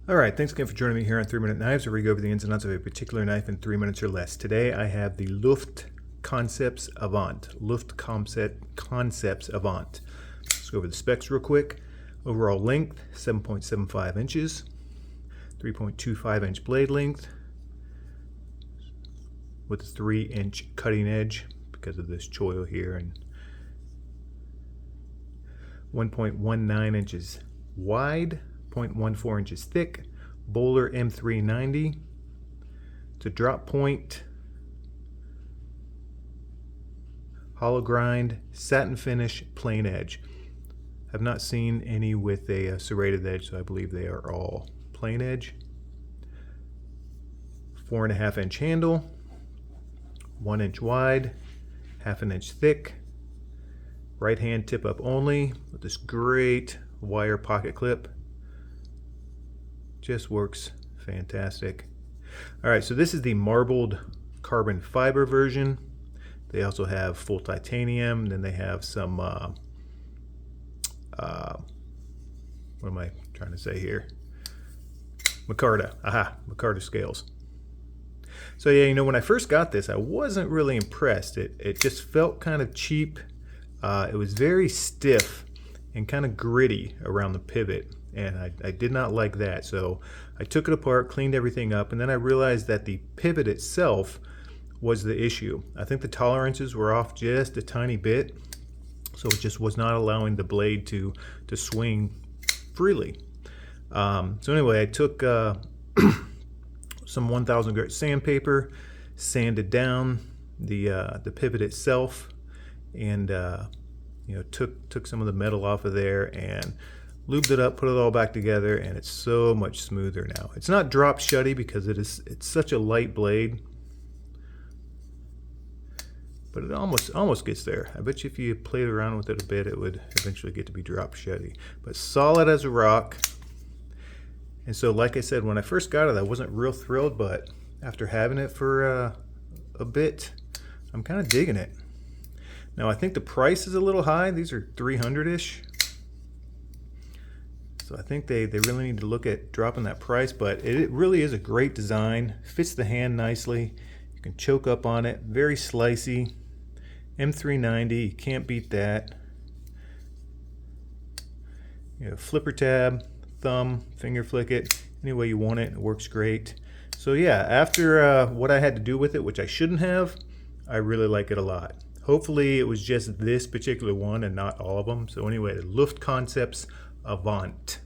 All right, thanks again for joining me here on 3 Minute Knives, where we go over the ins and outs of a particular knife in 3 minutes or less. Today I have the Luft Avant. Luft Concepts Avant. Let's go over the specs real quick. Overall length, 7.75 inches, 3.25 inch blade length, with a 3-inch cutting edge because of this choil here, and 1.19 inches wide, 0.14 inches thick, Bowler M390. It's a drop point, hollow grind, satin finish, plain edge. I've not seen any with a serrated edge, so I believe they are all plain edge. 4.5 inch handle, 1 inch wide, 1/2 inch thick, right hand tip up only with this great wire pocket clip. Just works fantastic. All right, so this is the marbled carbon fiber version. They also have full titanium. Then they have some, what am I trying to say here? Micarta. Aha, Micarta scales. So yeah, you know, when I first got this, I wasn't really impressed. It just felt kind of cheap. It was very stiff and kind of gritty around the pivot, and I did not like that. So I took it apart, cleaned everything up, and then I realized that the pivot itself was the issue. I think the tolerances were off just a tiny bit, so it just was not allowing the blade to swing freely. So anyway, I took some 1000 grit sandpaper, sanded down the pivot itself, and you know, took some of the metal off of there and lubed it up, put it all back together, and it's so much smoother now. It's not drop shutty because it's such a light blade, but it almost gets there. I bet you if you played around with it a bit, it would eventually get to be drop shutty, but solid as a rock. And so, like I said, when I first got it, I wasn't real thrilled, but after having it for a bit, I'm kind of digging it. Now, I think the price is a little high. These are 300-ish. So I think they really need to look at dropping that price, but it really is a great design. Fits the hand nicely. You can choke up on it. Very slicey. M390, you can't beat that. You know, flipper tab, thumb, finger flick it, any way you want it. It works great. So yeah, after what I had to do with it, which I shouldn't have, I really like it a lot. Hopefully it was just this particular one and not all of them. So anyway, Luft Concepts Avant.